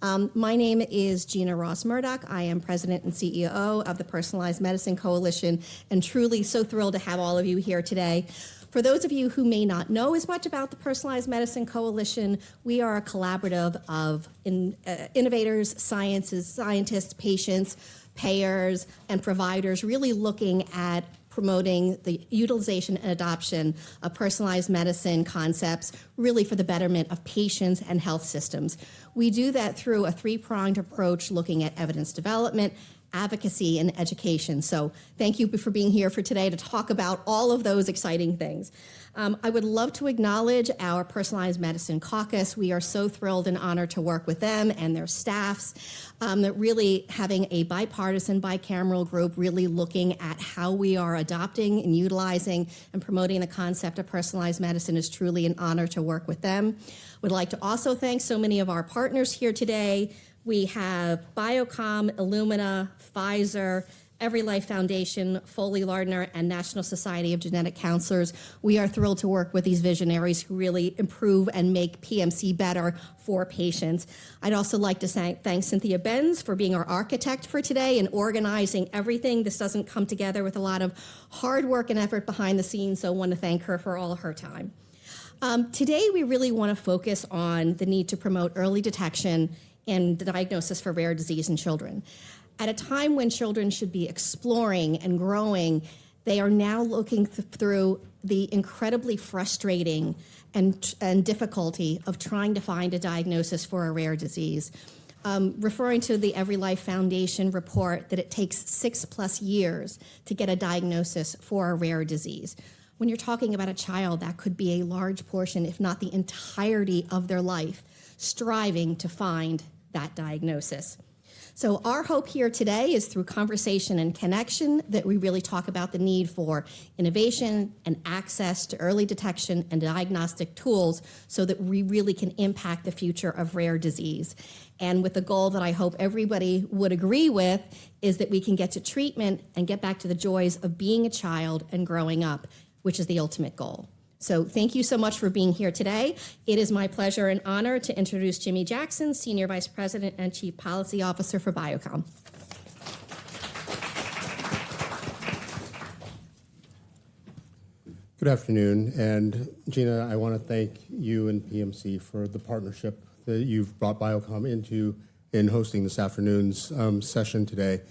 My name is Gina Ross Murdoch. I am President and CEO of the Personalized Medicine Coalition, and truly so thrilled to have all of you here today. For those of you who may not know as much about the Personalized Medicine Coalition, we are a collaborative of innovators, scientists, patients, payers, and providers really looking at promoting the utilization and adoption of personalized medicine concepts really for the betterment of patients and health systems. We do that through a three-pronged approach looking at evidence development, advocacy, and education. So thank you for being here for today to talk about all of those exciting things. I would love to acknowledge our Personalized Medicine Caucus. We are so thrilled and honored to work with them and their staffs. That really having a bipartisan, bicameral group really looking at how we are adopting and utilizing and promoting the concept of personalized medicine is truly an honor to work with them. Would like to also thank so many of our partners here today. We have Biocom, Illumina, Pfizer, Every Life Foundation, Foley Lardner, and National Society of Genetic Counselors. We are thrilled to work with these visionaries who really improve and make PMC better for patients. I'd also like to thank Cynthia Benz for being our architect for today and organizing everything. This doesn't come together with a lot of hard work and effort behind the scenes, so I want to thank her for all of her time. Today, we really want to focus on the need to promote early detection and the diagnosis for rare disease in children. At a time when children should be exploring and growing, they are now looking through the incredibly frustrating and difficulty of trying to find a diagnosis for a rare disease. Referring to the Every Life Foundation report that it takes 6+ years to get a diagnosis for a rare disease. When you're talking about a child, that could be a large portion, if not the entirety of their life, striving to find that diagnosis. So our hope here today is through conversation and connection that we really talk about the need for innovation and access to early detection and diagnostic tools so that we really can impact the future of rare disease. And with the goal that I hope everybody would agree with is that we can get to treatment and get back to the joys of being a child and growing up, which is the ultimate goal. So thank you so much for being here today. It is my pleasure and honor to introduce Jimmy Jackson, Senior Vice President and Chief Policy Officer for Biocom. Good afternoon, and Gina, I want to thank you and PMC for the partnership that you've brought Biocom into in hosting this afternoon's session today.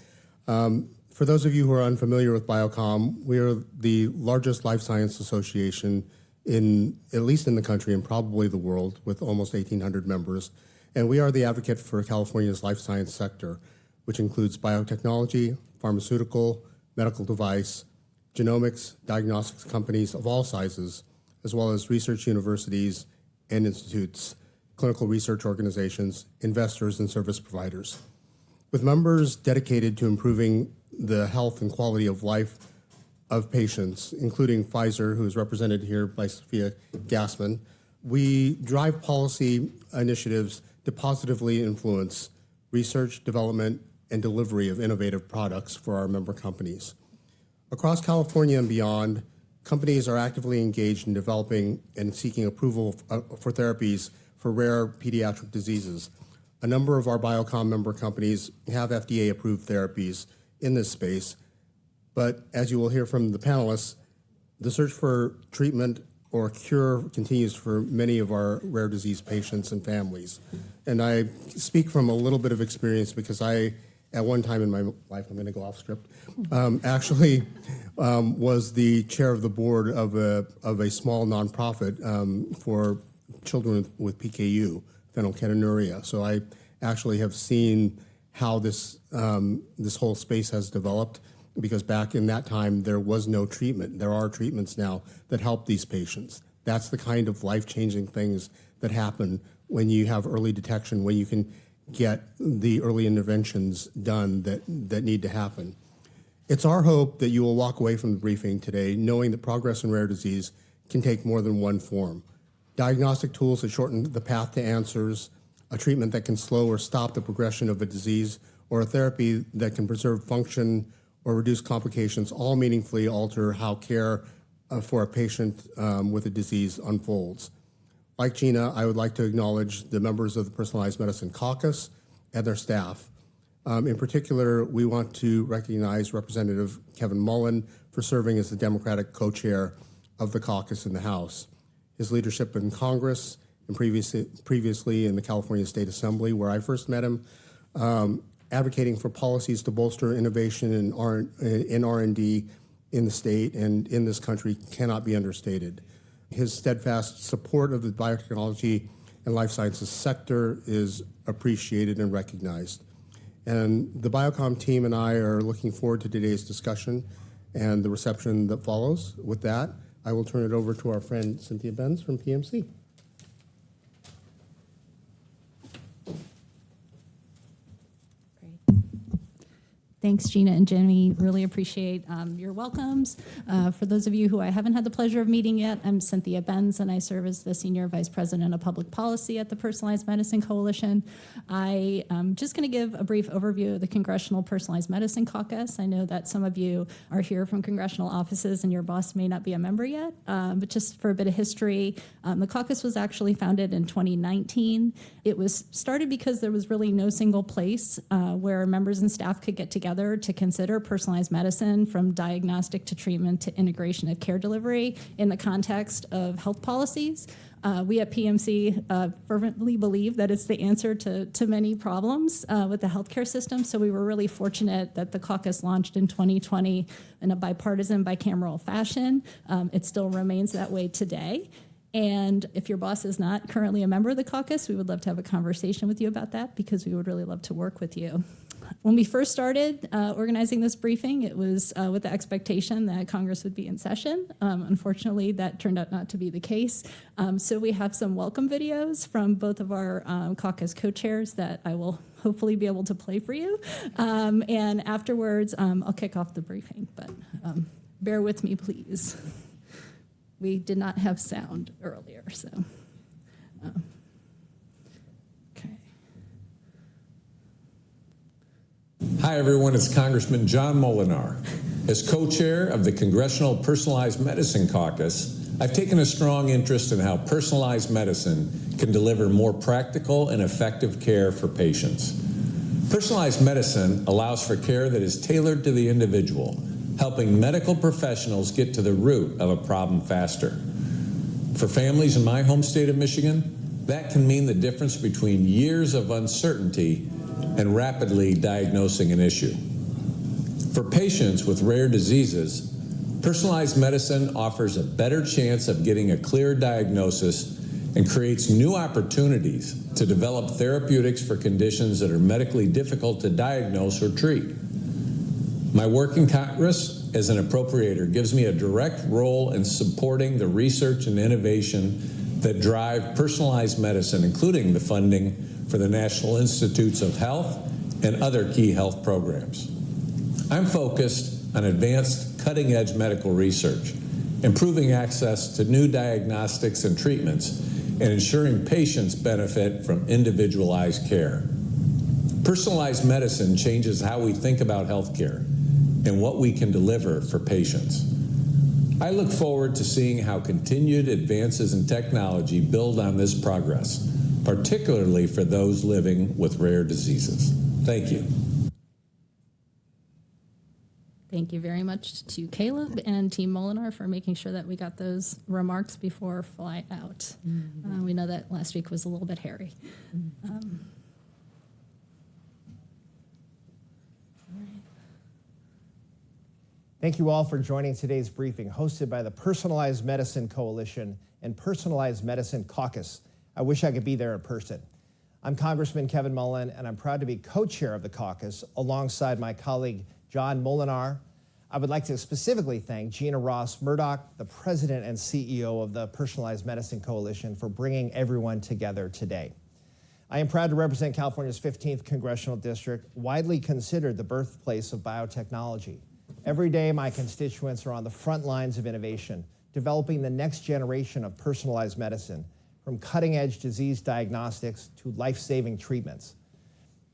For those of you who are unfamiliar with Biocom, we are the largest life science association at least in the country and probably the world, with almost 1,800 members. And we are the advocate for California's life science sector, which includes biotechnology, pharmaceutical, medical device, genomics, diagnostics companies of all sizes, as well as research universities and institutes, clinical research organizations, investors, and service providers. With members dedicated to improving the health and quality of life of patients, including Pfizer, who is represented here by Sophia Gassman, we drive policy initiatives to positively influence research, development, and delivery of innovative products for our member companies. Across California and beyond, companies are actively engaged in developing and seeking approval for therapies for rare pediatric diseases. A number of our Biocom member companies have FDA-approved therapies in this space, but as you will hear from the panelists, the search for treatment or cure continues for many of our rare disease patients and families. And I speak from a little bit of experience because I, at one time in my life, I'm going to go off script, was the chair of the board of a small nonprofit for children with PKU, phenylketonuria. So I actually have seen how this whole space has developed, because back in that time, there was no treatment. There are treatments now that help these patients. That's the kind of life-changing things that happen when you have early detection, when you can get the early interventions done that need to happen. It's our hope that you will walk away from the briefing today knowing that progress in rare disease can take more than one form. Diagnostic tools that shorten the path to answers, a treatment that can slow or stop the progression of a disease, or a therapy that can preserve function or reduce complications, all meaningfully alter how care for a patient with a disease unfolds. Like Gina, I would like to acknowledge the members of the Personalized Medicine Caucus and their staff. In particular, we want to recognize Representative Kevin Mullen for serving as the Democratic co-chair of the caucus in the House. His leadership in Congress and previously in the California State Assembly, where I first met him, advocating for policies to bolster innovation in R&D in the state and in this country cannot be understated. His steadfast support of the biotechnology and life sciences sector is appreciated and recognized. And the Biocom team and I are looking forward to today's discussion and the reception that follows. With that, I will turn it over to our friend Cynthia Benz from PMC. Thanks, Gina and Jimmy. Really appreciate your welcomes. For those of you who I haven't had the pleasure of meeting yet, I'm Cynthia Benz, and I serve as the Senior Vice President of Public Policy at the Personalized Medicine Coalition. I am just going to give a brief overview of the Congressional Personalized Medicine Caucus. I know that some of you are here from congressional offices, and your boss may not be a member yet, but just for a bit of history, the caucus was actually founded in 2019. It was started because there was really no single place where members and staff could get together to consider personalized medicine, from diagnostic to treatment to integration of care delivery in the context of health policies. We at PMC fervently believe that it's the answer to many problems with the healthcare system. So we were really fortunate that the caucus launched in 2020 in a bipartisan, bicameral fashion. It still remains that way today. And if your boss is not currently a member of the caucus, we would love to have a conversation with you about that, because we would really love to work with you. When we first started organizing this briefing, it was with the expectation that Congress would be in session. Unfortunately, that turned out not to be the case. So we have some welcome videos from both of our caucus co-chairs that I will hopefully be able to play for you. And afterwards, I'll kick off the briefing, but bear with me, please. We did not have sound earlier, so. Okay. Hi, everyone. It's Congressman John Molinar. As co-chair of the Congressional Personalized Medicine Caucus, I've taken a strong interest in how personalized medicine can deliver more practical and effective care for patients. Personalized medicine allows for care that is tailored to the individual, helping medical professionals get to the root of a problem faster. For families in my home state of Michigan, that can mean the difference between years of uncertainty and rapidly diagnosing an issue. For patients with rare diseases, personalized medicine offers a better chance of getting a clear diagnosis and creates new opportunities to develop therapeutics for conditions that are medically difficult to diagnose or treat. My work in Congress as an appropriator gives me a direct role in supporting the research and innovation that drive personalized medicine, including the funding for the National Institutes of Health and other key health programs. I'm focused on advanced cutting-edge medical research, improving access to new diagnostics and treatments, and ensuring patients benefit from individualized care. Personalized medicine changes how we think about healthcare and what we can deliver for patients. I look forward to seeing how continued advances in technology build on this progress, particularly for those living with rare diseases. Thank you. Thank you very much to Caleb and Team Molinar for making sure that we got those remarks before flight out. We know that last week was a little bit hairy. Thank you all for joining today's briefing, hosted by the Personalized Medicine Coalition and Personalized Medicine Caucus. I wish I could be there in person. I'm Congressman Kevin Mullen, and I'm proud to be co-chair of the caucus alongside my colleague John Molinar. I would like to specifically thank Gina Ross Murdoch, the president and CEO of the Personalized Medicine Coalition, for bringing everyone together today. I am proud to represent California's 15th Congressional District, widely considered the birthplace of biotechnology. Every day, my constituents are on the front lines of innovation, developing the next generation of personalized medicine, from cutting-edge disease diagnostics to life-saving treatments.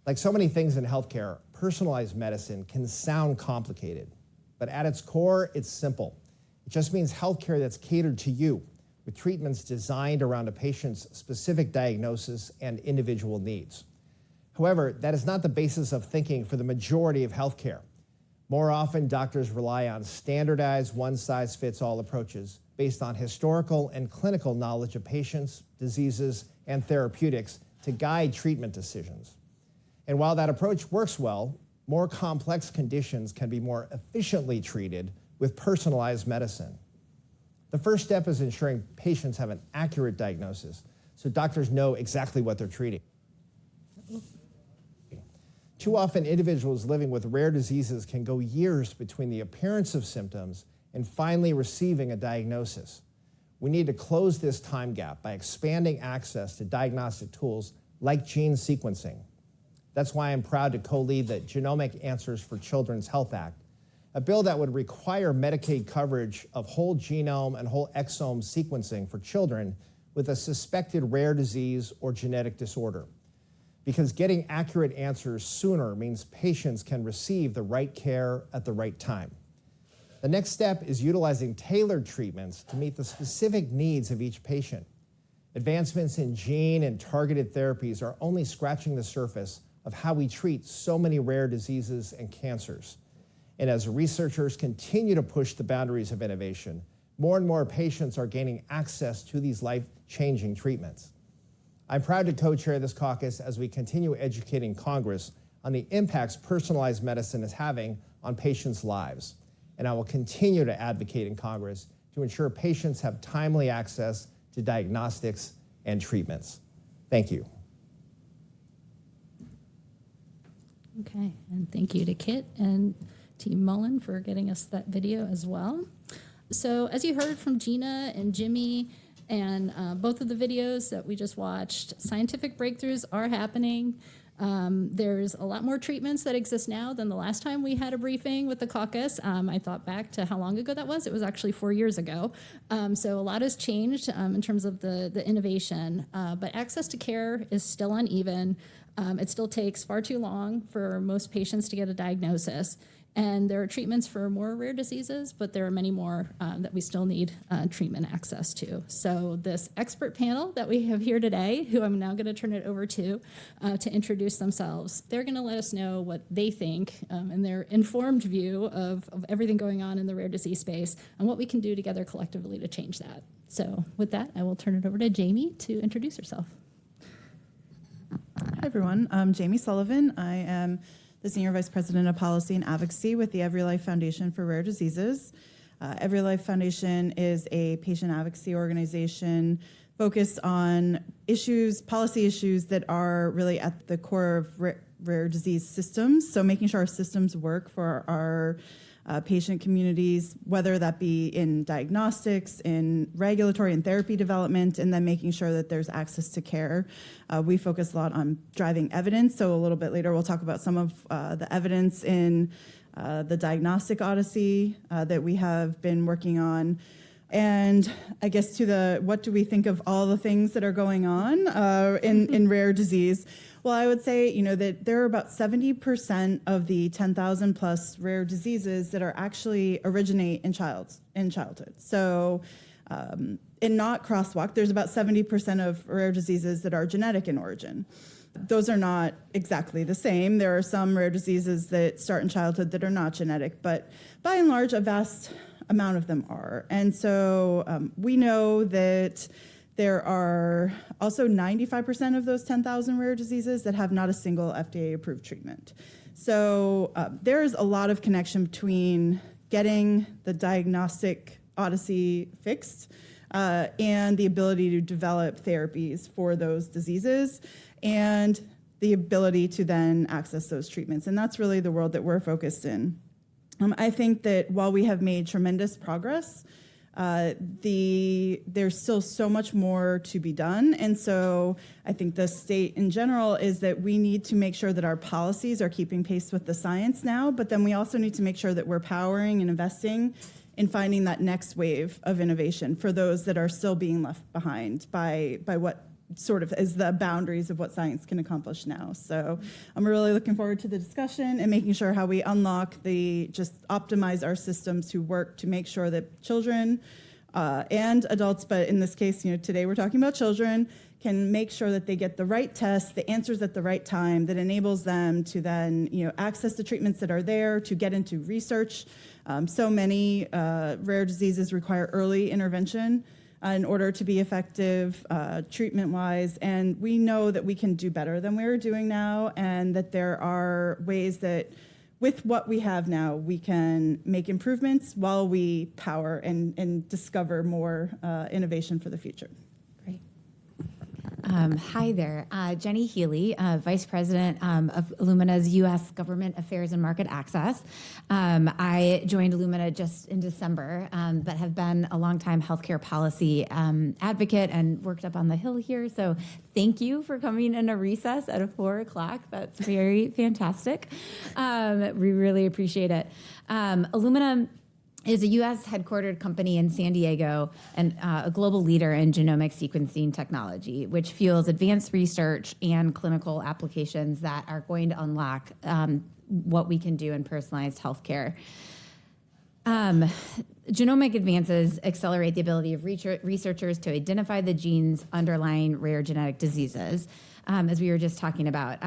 Like so many things in healthcare, personalized medicine can sound complicated, but at its core, it's simple. It just means healthcare that's catered to you, with treatments designed around a patient's specific diagnosis and individual needs. However, that is not the basis of thinking for the majority of healthcare. More often, doctors rely on standardized one-size-fits-all approaches based on historical and clinical knowledge of patients, diseases, and therapeutics to guide treatment decisions. And while that approach works well, more complex conditions can be more efficiently treated with personalized medicine. The first step is ensuring patients have an accurate diagnosis so doctors know exactly what they're treating. Too often, individuals living with rare diseases can go years between the appearance of symptoms and finally receiving a diagnosis. We need to close this time gap by expanding access to diagnostic tools like gene sequencing. That's why I'm proud to co-lead the Genomic Answers for Children's Health Act, a bill that would require Medicaid coverage of whole genome and whole exome sequencing for children with a suspected rare disease or genetic disorder. Because getting accurate answers sooner means patients can receive the right care at the right time. The next step is utilizing tailored treatments to meet the specific needs of each patient. Advancements in gene and targeted therapies are only scratching the surface of how we treat so many rare diseases and cancers. And as researchers continue to push the boundaries of innovation, more and more patients are gaining access to these life-changing treatments. I'm proud to co-chair this caucus as we continue educating Congress on the impacts personalized medicine is having on patients' lives. And I will continue to advocate in Congress to ensure patients have timely access to diagnostics and treatments. Thank you. Okay, and thank you to Kit and Team Mullen for getting us that video as well. So as you heard from Gina and Jimmy, and both of the videos that we just watched, scientific breakthroughs are happening. There's a lot more treatments that exist now than the last time we had a briefing with the caucus. I thought back to how long ago that was. It was actually 4 years ago. So a lot has changed in terms of the innovation, but access to care is still uneven. It still takes far too long for most patients to get a diagnosis. And there are treatments for more rare diseases, but there are many more that we still need treatment access to. So this expert panel that we have here today, who I'm now going to turn it over to introduce themselves, they're going to let us know what they think and their informed view of everything going on in the rare disease space and what we can do together collectively to change that. So with that, I will turn it over to Jamie to introduce herself. Hi, everyone. I'm Jamie Sullivan. I am the Senior Vice President of Policy and Advocacy with the Every Life Foundation for Rare Diseases. Every Life Foundation is a patient advocacy organization focused on policy issues that are really at the core of rare disease systems. So making sure our systems work for our patient communities, whether that be in diagnostics, in regulatory and therapy development, and then making sure that there's access to care. We focus a lot on driving evidence, so a little bit later we'll talk about some of the evidence in the diagnostic odyssey that we have been working on. And I guess to what do we think of all the things that are going on in rare disease? Well, I would say, that there are about 70% of the 10,000 plus rare diseases that are actually originate in childhood. So, and not crosswalk, there's about 70% of rare diseases that are genetic in origin. Those are not exactly the same. There are some rare diseases that start in childhood that are not genetic, but by and large, a vast amount of them are. And so we know that there are also 95% of those 10,000 rare diseases that have not a single FDA-approved treatment. So there's a lot of connection between getting the diagnostic odyssey fixed and the ability to develop therapies for those diseases and the ability to then access those treatments. And that's really the world that we're focused in. I think that while we have made tremendous progress, there's still so much more to be done. And so I think the state in general is that we need to make sure that our policies are keeping pace with the science now, but then we also need to make sure that we're powering and investing in finding that next wave of innovation for those that are still being left behind by what sort of is the boundaries of what science can accomplish now. So I'm really looking forward to the discussion and making sure how we unlock just optimize our systems to work to make sure that children and adults, but in this case, today we're talking about children, can make sure that they get the right tests, the answers at the right time that enables them to then, access the treatments that are there, to get into research. So many rare diseases require early intervention in order to be effective treatment-wise, and we know that we can do better than we're doing now, and that there are ways that with what we have now, we can make improvements while we power and discover more innovation for the future. Great. Hi there. Jenny Healy, Vice President of Illumina's U.S. Government Affairs and Market Access. I joined Illumina just in December, but have been a longtime healthcare policy advocate and worked up on the Hill here. So thank you for coming in a recess at 4 o'clock. That's very fantastic. We really appreciate it. Illumina is a U.S. headquartered company in San Diego and a global leader in genomic sequencing technology, which fuels advanced research and clinical applications that are going to unlock what we can do in personalized healthcare. Genomic advances accelerate the ability of researchers to identify the genes underlying rare genetic diseases, as we were just talking about.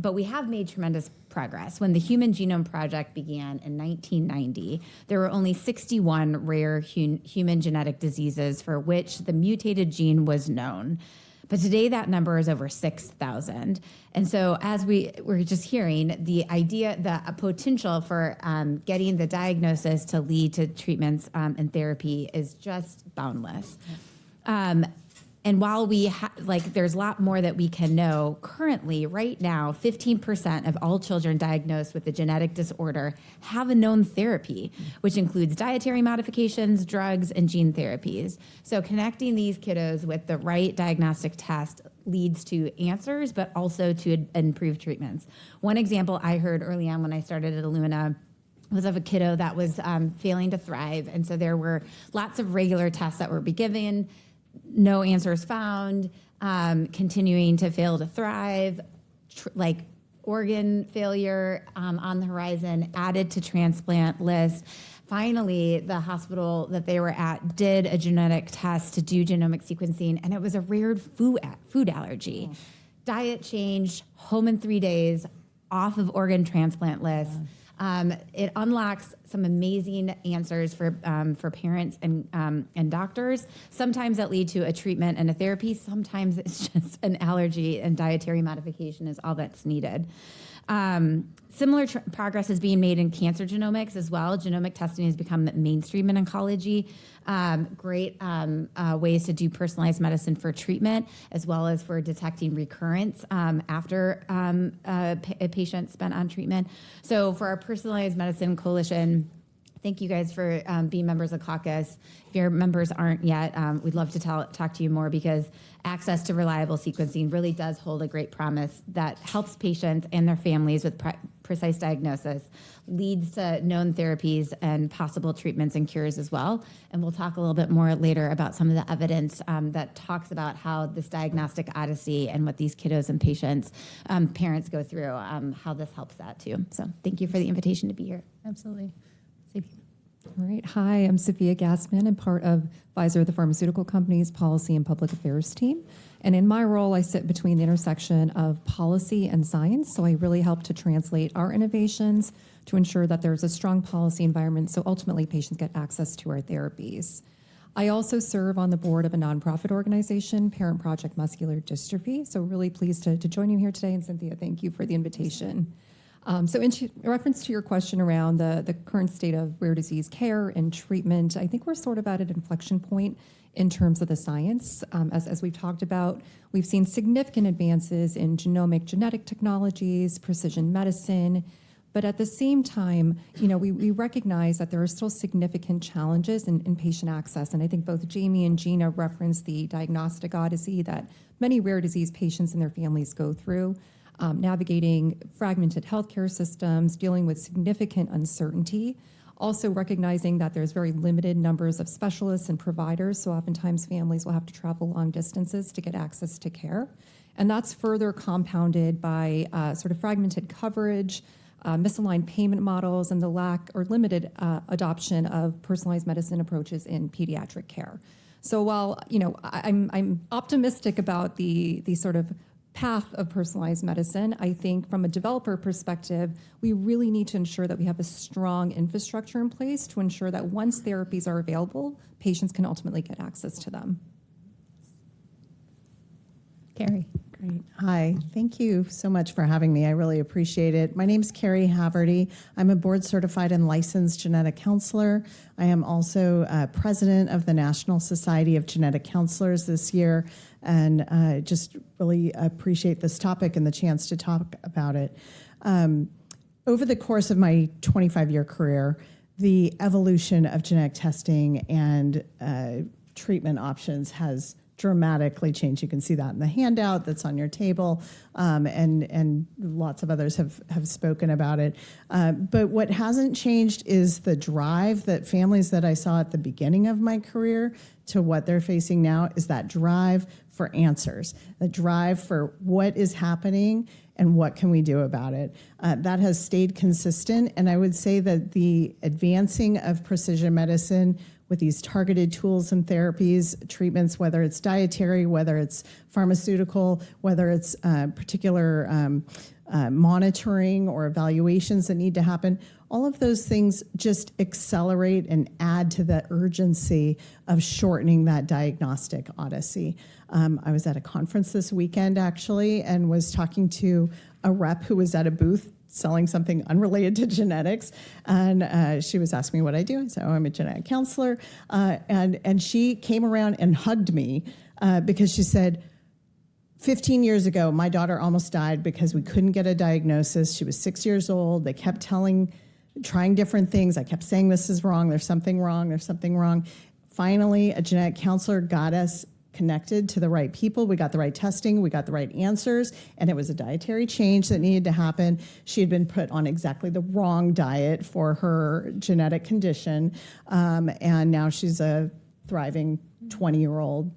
But we have made tremendous progress. When the Human Genome Project began in 1990, there were only 61 rare human genetic diseases for which the mutated gene was known. But today that number is over 6,000. And so as we were just hearing, the idea, the potential for getting the diagnosis to lead to treatments and therapy is just boundless. And while there's a lot more that we can know, currently, right now, 15% of all children diagnosed with a genetic disorder have a known therapy, which includes dietary modifications, drugs, and gene therapies. So connecting these kiddos with the right diagnostic test leads to answers, but also to improved treatments. One example I heard early on when I started at Illumina was of a kiddo that was failing to thrive. And so there were lots of regular tests that were given, no answers found, continuing to fail to thrive, organ failure on the horizon, added to transplant list. Finally, the hospital that they were at did a genetic test to do genomic sequencing, and it was a rare food allergy. Oh. Diet changed, home in 3 days, off of organ transplant list. Yeah. It unlocks some amazing answers for parents and doctors. Sometimes that lead to a treatment and a therapy. Sometimes it's just an allergy and dietary modification is all that's needed. Similar progress is being made in cancer genomics as well. Genomic testing has become mainstream in oncology. Great ways to do personalized medicine for treatment, as well as for detecting recurrence after a patient spent on treatment. So for our Personalized Medicine Coalition, thank you guys for being members of Caucus. If your members aren't yet, we'd love to talk to you more, because access to reliable sequencing really does hold a great promise that helps patients and their families with precise diagnosis, leads to known therapies and possible treatments and cures as well. And we'll talk a little bit more later about some of the evidence that talks about how this diagnostic odyssey and what these kiddos and patients, parents go through, how this helps that too. So thank you for the invitation to be here. Absolutely. All right. Hi, I'm Sophia Gassman. I'm part of Pfizer, the pharmaceutical company's policy and public affairs team. And in my role, I sit between the intersection of policy and science. So I really help to translate our innovations to ensure that there's a strong policy environment so ultimately patients get access to our therapies. I also serve on the board of a nonprofit organization, Parent Project Muscular Dystrophy. So really pleased to join you here today. And Cynthia, thank you for the invitation. So in reference to your question around the current state of rare disease care and treatment, I think we're sort of at an inflection point in terms of the science. As we've talked about, we've seen significant advances in genetic technologies, precision medicine, but at the same time, we recognize that there are still significant challenges in patient access. And I think both Jamie and Gina referenced the diagnostic odyssey that many rare disease patients and their families go through. Navigating fragmented healthcare systems, dealing with significant uncertainty, also recognizing that there's very limited numbers of specialists and providers, so oftentimes families will have to travel long distances to get access to care. And that's further compounded by sort of fragmented coverage, misaligned payment models, and the lack or limited adoption of personalized medicine approaches in pediatric care. So while I'm optimistic about the sort of path of personalized medicine, I think from a developer perspective, we really need to ensure that we have a strong infrastructure in place to ensure that once therapies are available, patients can ultimately get access to them. Carrie. Great. Hi. Thank you so much for having me. I really appreciate it. My name is Carrie Haverty. I'm a board certified and licensed genetic counselor. I am also president of the National Society of Genetic Counselors this year, and just really appreciate this topic and the chance to talk about it. Over the course of my 25-year career, the evolution of genetic testing and treatment options has dramatically changed. You can see that in the handout that's on your table, and lots of others have spoken about it. But what hasn't changed is the drive that families that I saw at the beginning of my career to what they're facing now is that drive for answers, the drive for what is happening and what can we do about it. That has stayed consistent, and I would say that the advancing of precision medicine with these targeted tools and therapies, treatments, whether it's dietary, whether it's pharmaceutical, whether it's particular monitoring or evaluations that need to happen, all of those things just accelerate and add to the urgency of shortening that diagnostic odyssey. I was at a conference this weekend, actually, and was talking to a rep who was at a booth selling something unrelated to genetics, and she was asking me what I do. I said, I'm a genetic counselor, and she came around and hugged me because she said, 15 years ago, my daughter almost died because we couldn't get a diagnosis. She was 6 years old. They kept trying different things. I kept saying, this is wrong, there's something wrong, there's something wrong. Finally, a genetic counselor got us connected to the right people. We got the right testing, we got the right answers, and it was a dietary change that needed to happen. She had been put on exactly the wrong diet for her genetic condition, and now she's a thriving 20-year-old,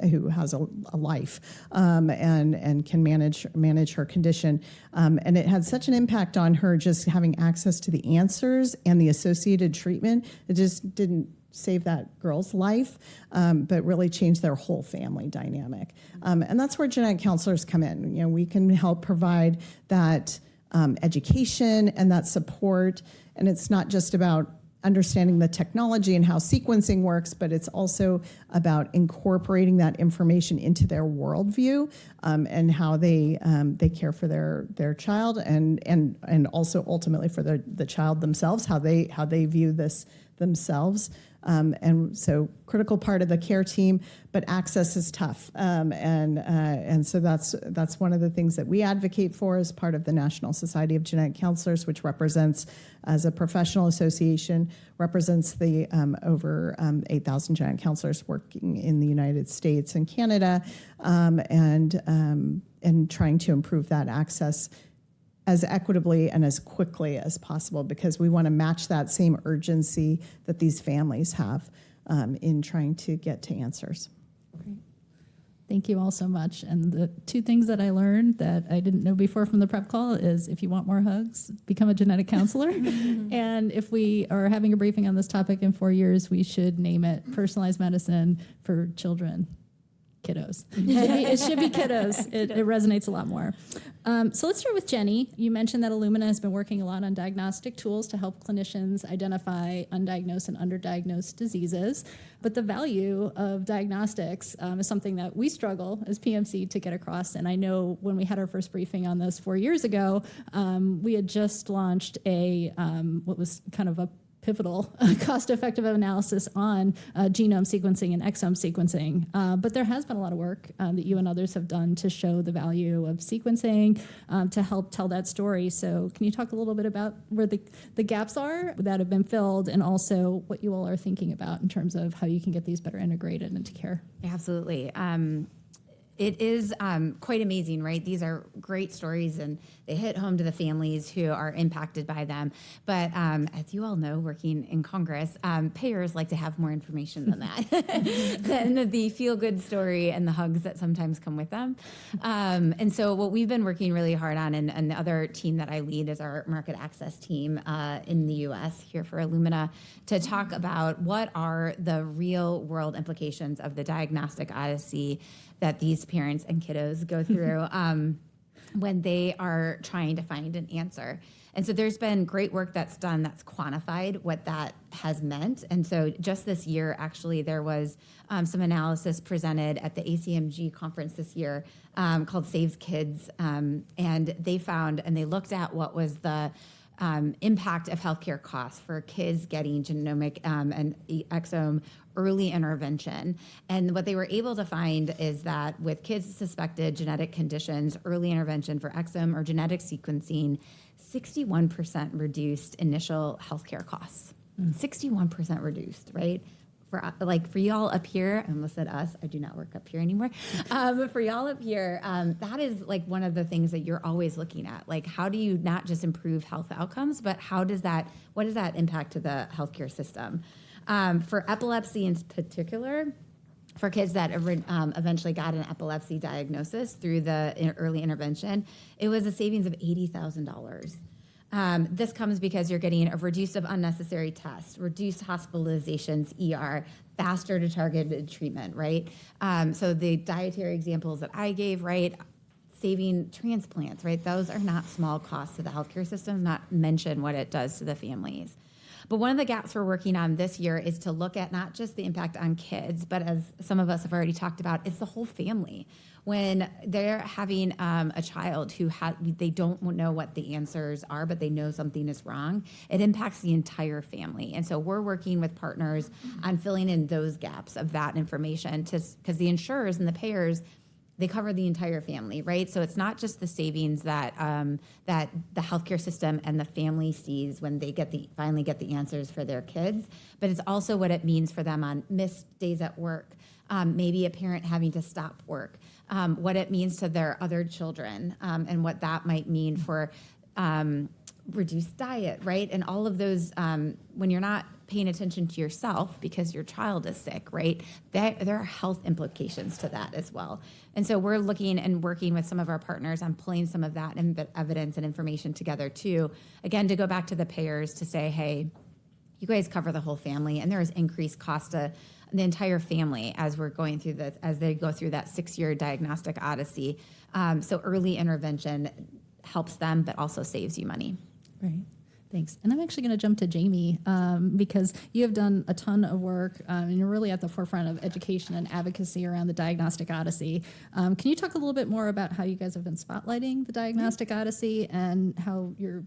who has a life, and can manage her condition. And it had such an impact on her just having access to the answers and the associated treatment. It just didn't save that girl's life, but really changed their whole family dynamic. And that's where genetic counselors come in. We can help provide that education and that support. And it's not just about understanding the technology and how sequencing works, but it's also about incorporating that information into their worldview, and how they care for their child, and also ultimately for the child themselves, how they view this themselves. And so critical part of the care team, but access is tough. And so that's one of the things that we advocate for as part of the National Society of Genetic Counselors, which represents, as a professional association, represents the over 8,000 genetic counselors working in the United States and Canada, and trying to improve that access as equitably and as quickly as possible, because we want to match that same urgency that these families have in trying to get to answers. Great. Thank you all so much. And the two things that I learned that I didn't know before from the prep call is, if you want more hugs, become a genetic counselor. And if we are having a briefing on this topic in 4 years, we should name it Personalized Medicine for Children. Kiddos. It should be kiddos. It resonates a lot more. So let's start with Jenny. You mentioned that Illumina has been working a lot on diagnostic tools to help clinicians identify undiagnosed and underdiagnosed diseases. But the value of diagnostics is something that we struggle as PMC to get across. And I know when we had our first briefing on this 4 years ago, we had just launched what was kind of a pivotal cost-effective analysis on genome sequencing and exome sequencing. But there has been a lot of work that you and others have done to show the value of sequencing to help tell that story. So can you talk a little bit about where the gaps are that have been filled, and also what you all are thinking about in terms of how you can get these better integrated into care? Absolutely. it is quite amazing, right? These are great stories, and they hit home to the families who are impacted by them. But as you all know, working in Congress, payers like to have more information than that, than the feel-good story and the hugs that sometimes come with them. And so what we've been working really hard on, and the other team that I lead is our market access team in the U.S. here for Illumina, to talk about what are the real-world implications of the diagnostic odyssey that these parents and kiddos go through when they are trying to find an answer. And so there's been great work that's done that's quantified what that has meant. And so just this year, actually, there was some analysis presented at the ACMG conference this year called Saves Kids. And they found, and they looked at what was the impact of healthcare costs for kids getting genomic and exome early intervention. And what they were able to find is that with kids with suspected genetic conditions, early intervention for exome or genetic sequencing, 61% reduced initial healthcare costs. 61% reduced, right? For y'all up here, I almost said us, I do not work up here anymore. But for y'all up here, that is like one of the things that you're always looking at. Like, how do you not just improve health outcomes, but what does that impact to the healthcare system? For epilepsy in particular, for kids that eventually got an epilepsy diagnosis through the early intervention, it was a savings of $80,000. This comes because you're getting a reduce of unnecessary tests, reduced hospitalizations, ER, faster to targeted treatment, right? So the dietary examples that I gave, right? Saving transplants, right? Those are not small costs to the healthcare system, not mention what it does to the families. But one of the gaps we're working on this year is to look at not just the impact on kids, but as some of us have already talked about, it's the whole family. When they're having a child who they don't know what the answers are, but they know something is wrong, it impacts the entire family. And so we're working with partners on filling in those gaps of that information, because the insurers and the payers, they cover the entire family, right? So it's not just the savings that that the healthcare system and the family sees when they finally get the answers for their kids, but it's also what it means for them on missed days at work, maybe a parent having to stop work, what it means to their other children, and what that might mean for reduced diet, right? And all of those, when you're not paying attention to yourself because your child is sick, right? There are health implications to that as well. And so we're looking and working with some of our partners on pulling some of that evidence and information together too. Again, to go back to the payers to say, hey, you guys cover the whole family, and there is increased cost to the entire family as we're going through this, as they go through that 6-year diagnostic odyssey. So early intervention helps them, but also saves you money. Right. Thanks. And I'm actually going to jump to Jamie because you have done a ton of work and you're really at the forefront of education and advocacy around the diagnostic odyssey. Can you talk a little bit more about how you guys have been spotlighting the diagnostic odyssey and how you're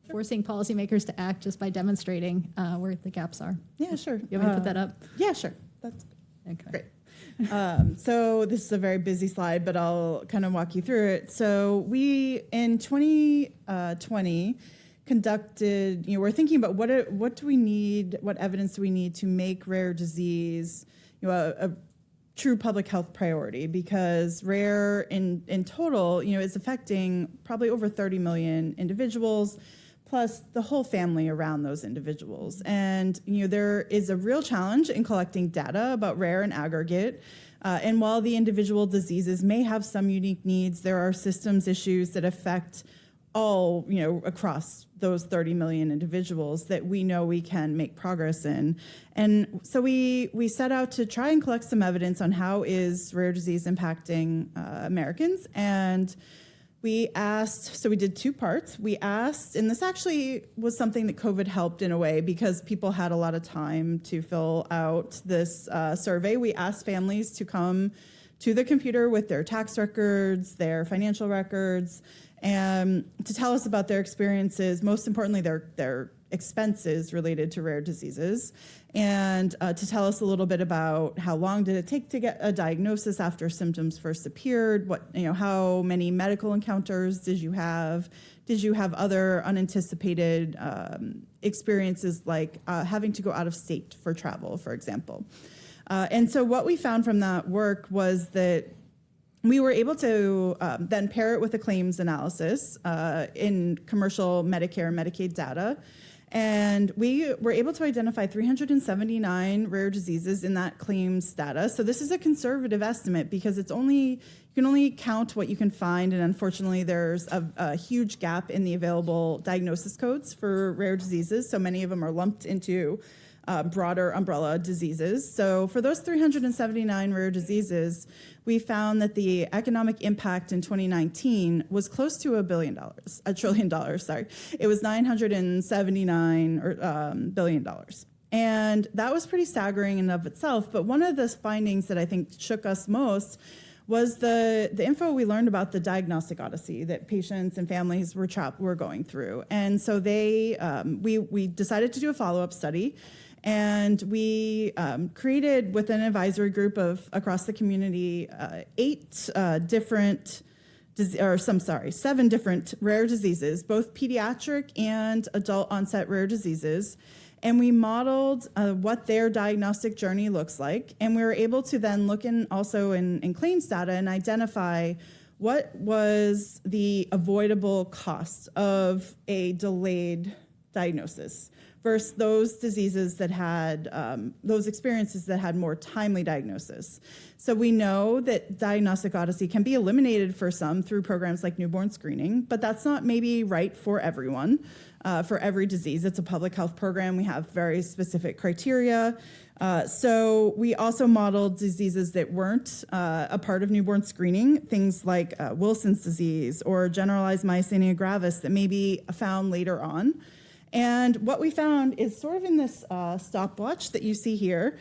forcing policymakers to act just by demonstrating where the gaps are? Yeah, sure. You want me to put that up? Yeah, sure. That's Okay. great. So this is a very busy slide, but I'll kind of walk you through it. So we, in 2020, conducted, we're thinking about what do we need, what evidence do we need to make rare disease, a true public health priority, because rare in total, is affecting probably over 30 million individuals, plus the whole family around those individuals. And, there is a real challenge in collecting data about rare and aggregate. And while the individual diseases may have some unique needs, there are systems issues that affect all, across those 30 million individuals that we know we can make progress in. And so we set out to try and collect some evidence on how is rare disease impacting Americans. And we asked, so we did 2 parts. We asked, and this actually was something that COVID helped in a way because people had a lot of time to fill out this survey. We asked families to come to the computer with their tax records, their financial records, and to tell us about their experiences, most importantly, their expenses related to rare diseases, and to tell us a little bit about how long did it take to get a diagnosis after symptoms first appeared, how many medical encounters did you have other unanticipated experiences like having to go out of state for travel, for example. And so what we found from that work was that we were able to then pair it with a claims analysis in commercial Medicare and Medicaid data. And we were able to identify 379 rare diseases in that claims data. So this is a conservative estimate because you can only count what you can find. And unfortunately, there's a huge gap in the available diagnosis codes for rare diseases. So many of them are lumped into broader umbrella diseases. So for those 379 rare diseases, we found that the economic impact in 2019 was close to $1 trillion. It was $979 billion. And that was pretty staggering in and of itself. But one of the findings that I think shook us most was the info we learned about the diagnostic odyssey that patients and families were going through. And so we decided to do a follow-up study. And we created, with an advisory group across the community, 7 different rare diseases, both pediatric and adult onset rare diseases. And we modeled what their diagnostic journey looks like. And we were able to then look also in claims data and identify what was the avoidable cost of a delayed diagnosis versus those diseases that had, those experiences that had more timely diagnosis. So we know that diagnostic odyssey can be eliminated for some through programs like newborn screening, but that's not maybe right for everyone, for every disease. It's a public health program. We have very specific criteria. So we also modeled diseases that weren't a part of newborn screening, things like Wilson's disease or generalized myasthenia gravis that may be found later on. And what we found is sort of in this stopwatch that you see here,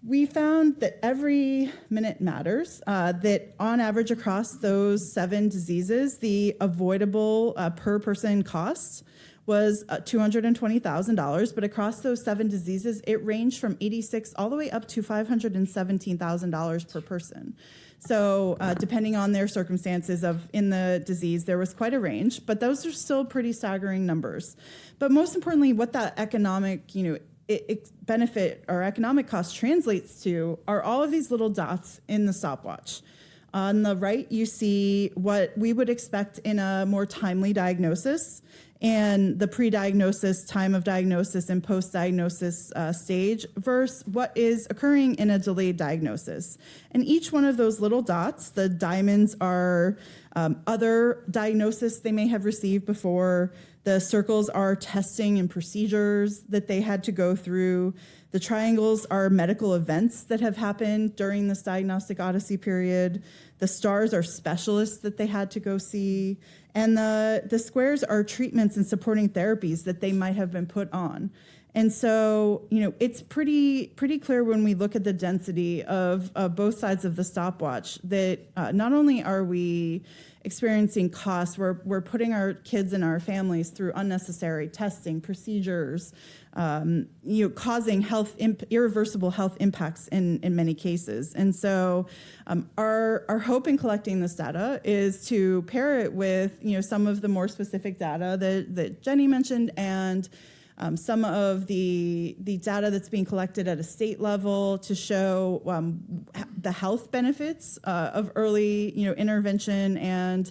we found that every minute matters, that on average across those 7 diseases, the avoidable per person cost was $220,000, but across those 7 diseases, it ranged from $86,000 all the way up to $517,000 per person. So depending on their circumstances in the disease, there was quite a range, but those are still pretty staggering numbers. But most importantly, what that economic, benefit or economic cost translates to are all of these little dots in the stopwatch. On the right, you see what we would expect in a more timely diagnosis and the pre-diagnosis, time of diagnosis, and post-diagnosis stage versus what is occurring in a delayed diagnosis. And each one of those little dots, the diamonds are other diagnosis they may have received before. The circles are testing and procedures that they had to go through. The triangles are medical events that have happened during this diagnostic odyssey period. The stars are specialists that they had to go see. And the squares are treatments and supporting therapies that they might have been put on. And so, it's pretty clear when we look at the density of both sides of the stopwatch that not only are we experiencing costs, we're putting our kids and our families through unnecessary testing, procedures, causing irreversible health impacts in many cases. And so our hope in collecting this data is to pair it with, some of the more specific data that Jenny mentioned and some of the data that's being collected at a state level to show the health benefits of early intervention and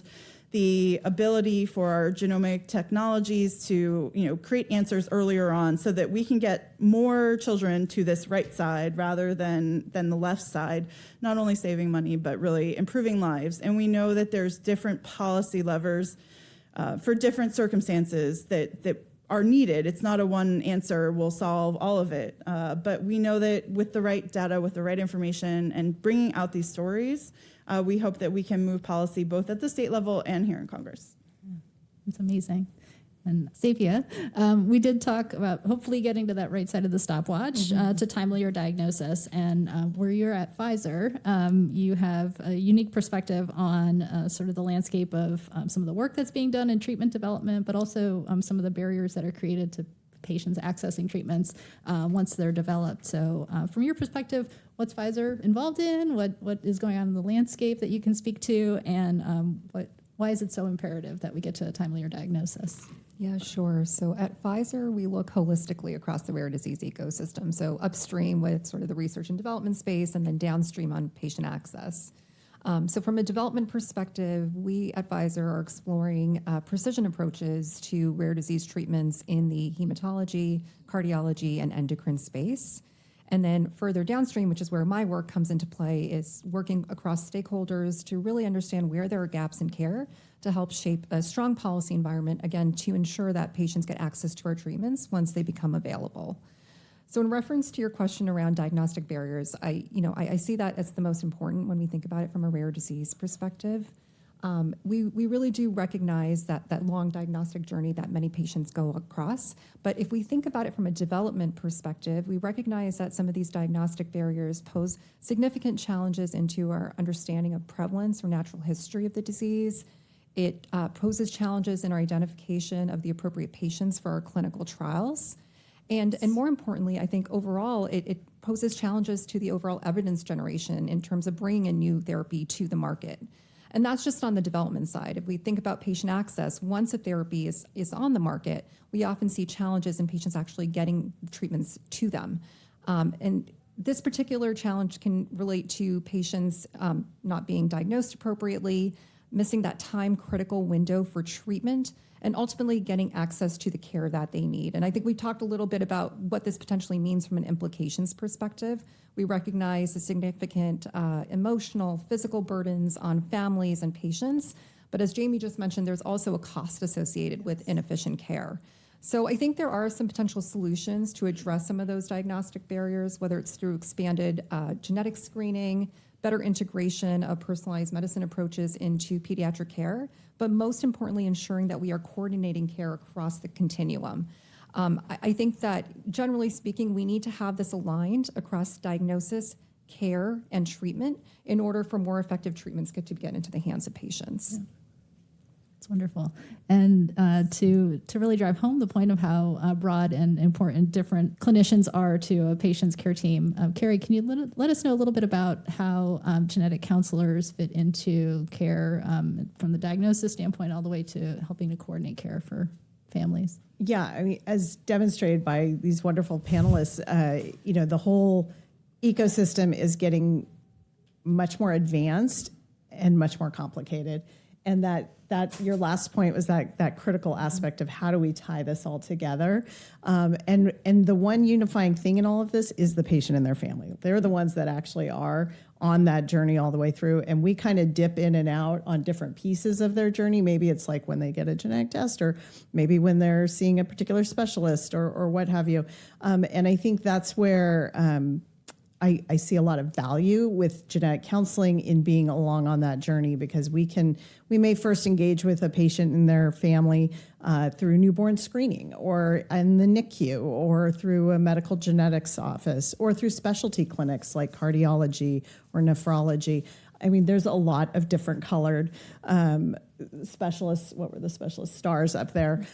the ability for our genomic technologies to create answers earlier on so that we can get more children to this right side rather than the left side, not only saving money but really improving lives. And we know that there's different policy levers for different circumstances that are needed. It's not a one answer will solve all of it. But we know that with the right data, with the right information, and bringing out these stories, we hope that we can move policy both at the state level and here in Congress. It's amazing. And Safia, we did talk about hopefully getting to that right side of the stopwatch to timelier diagnosis. And where you're at Pfizer, you have a unique perspective on sort of the landscape of some of the work that's being done in treatment development, but also some of the barriers that are created to patients accessing treatments once they're developed. So from your perspective, what's Pfizer involved in? What is going on in the landscape that you can speak to? And why is it so imperative that we get to a timelier diagnosis? Yeah, sure. So at Pfizer, we look holistically across the rare disease ecosystem. So upstream with sort of the research and development space and then downstream on patient access. So from a development perspective, we at Pfizer are exploring precision approaches to rare disease treatments in the hematology, cardiology, and endocrine space. And then further downstream, which is where my work comes into play, is working across stakeholders to really understand where there are gaps in care to help shape a strong policy environment, again, to ensure that patients get access to our treatments once they become available. So in reference to your question around diagnostic barriers, I see that as the most important when we think about it from a rare disease perspective. We really do recognize that long diagnostic journey that many patients go across. But if we think about it from a development perspective, we recognize that some of these diagnostic barriers pose significant challenges into our understanding of prevalence or natural history of the disease. It poses challenges in our identification of the appropriate patients for our clinical trials. And more importantly, I think overall, it poses challenges to the overall evidence generation in terms of bringing a new therapy to the market. And that's just on the development side. If we think about patient access, once a therapy is on the market, we often see challenges in patients actually getting treatments to them. And this particular challenge can relate to patients not being diagnosed appropriately, missing that time-critical window for treatment, and ultimately getting access to the care that they need. And I think we talked a little bit about what this potentially means from an implications perspective. We recognize the significant emotional, physical burdens on families and patients. But as Jamie just mentioned, there's also a cost associated with inefficient care. So I think there are some potential solutions to address some of those diagnostic barriers, whether it's through expanded genetic screening, better integration of personalized medicine approaches into pediatric care, but most importantly, ensuring that we are coordinating care across the continuum. I think that generally speaking, we need to have this aligned across diagnosis, care, and treatment in order for more effective treatments to get into the hands of patients. Yeah. It's wonderful. And to really drive home the point of how broad and important different clinicians are to a patient's care team, Carrie, can you let us know a little bit about how genetic counselors fit into care from the diagnosis standpoint all the way to helping to coordinate care for families? Yeah, I mean, as demonstrated by these wonderful panelists, the whole ecosystem is getting much more advanced and much more complicated. And that your last point was that critical aspect of how do we tie this all together. And the one unifying thing in all of this is the patient and their family. They're the ones that actually are on that journey all the way through. And we kind of dip in and out on different pieces of their journey. Maybe it's like when they get a genetic test, or maybe when they're seeing a particular specialist or what have you. And I think that's where I see a lot of value with genetic counseling in being along on that journey, because we may first engage with a patient and their family through newborn screening, or in the NICU, or through a medical genetics office, or through specialty clinics like cardiology or nephrology. I mean, there's a lot of different colored specialists. What were the specialist stars up there?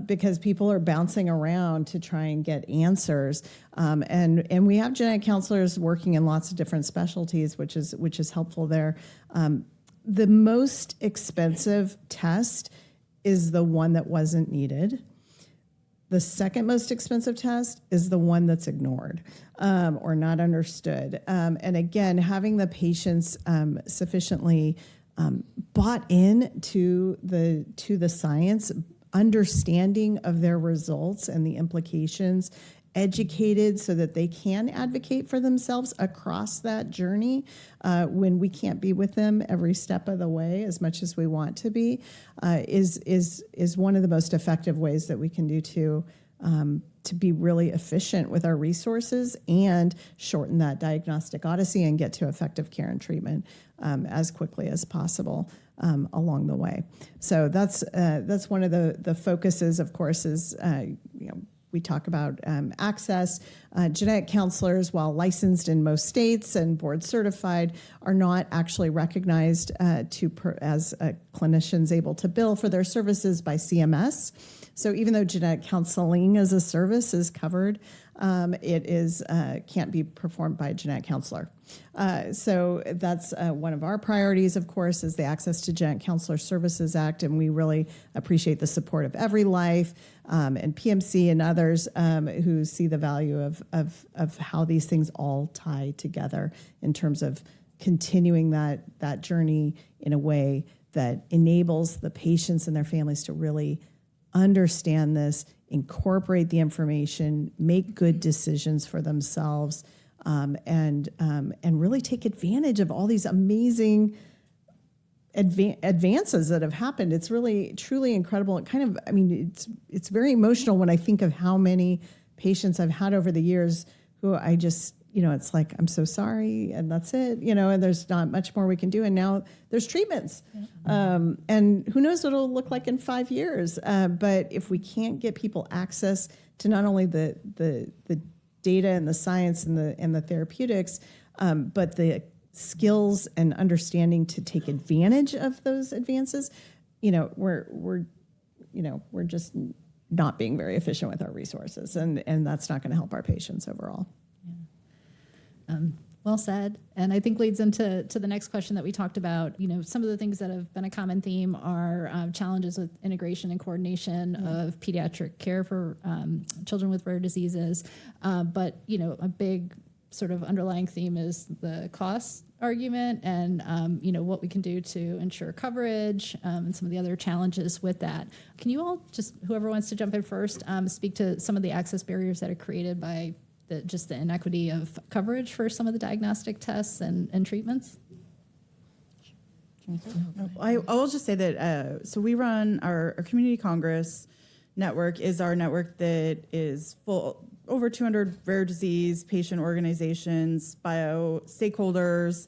Because people are bouncing around to try and get answers. And we have genetic counselors working in lots of different specialties, which is helpful there. The most expensive test is the one that wasn't needed. The second most expensive test is the one that's ignored or not understood. And again, having the patients sufficiently bought in to the science, understanding of their results and the implications, educated so that they can advocate for themselves across that journey when we can't be with them every step of the way as much as we want to be, is one of the most effective ways that we can do to be really efficient with our resources and shorten that diagnostic odyssey and get to effective care and treatment as quickly as possible along the way. So that's one of the focuses, of course, is we talk about access. Genetic counselors, while licensed in most states and board certified, are not actually recognized as clinicians able to bill for their services by CMS. So even though genetic counseling as a service is covered, it can't be performed by a genetic counselor. So that's one of our priorities, of course, is the Access to Genetic Counselor Services Act, and we really appreciate the support of Every Life and PMC and others who see the value of how these things all tie together in terms of continuing that journey in a way that enables the patients and their families to really understand this, incorporate the information, make good decisions for themselves, and really take advantage of all these amazing advances that have happened. It's really truly incredible. It kind of, I mean, it's very emotional when I think of how many patients I've had over the years who I just, it's like, I'm so sorry, and that's it, and there's not much more we can do. And now there's treatments. And who knows what it'll look like in 5 years. But if we can't get people access to not only the data and the science and the therapeutics, but the skills and understanding to take advantage of those advances, we're just not being very efficient with our resources, and that's not going to help our patients overall. Well said. And I think leads into the next question that we talked about. Some of the things that have been a common theme are challenges with integration and coordination of pediatric care for children with rare diseases. But, a big sort of underlying theme is the cost argument and, what we can do to ensure coverage and some of the other challenges with that. Can you all, just whoever wants to jump in first, speak to some of the access barriers that are created by the inequity of coverage for some of the diagnostic tests and treatments? I'll just say that, so we run our Community Congress network is our network that is full over 200 rare disease patient organizations, bio stakeholders.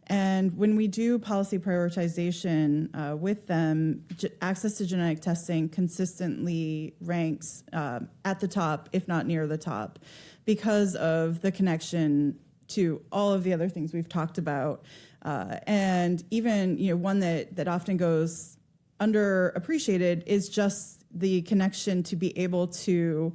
And when we do policy prioritization with them, access to genetic testing consistently ranks at the top, if not near the top, because of the connection to all of the other things we've talked about. And even, one that often goes underappreciated is just the connection to be able to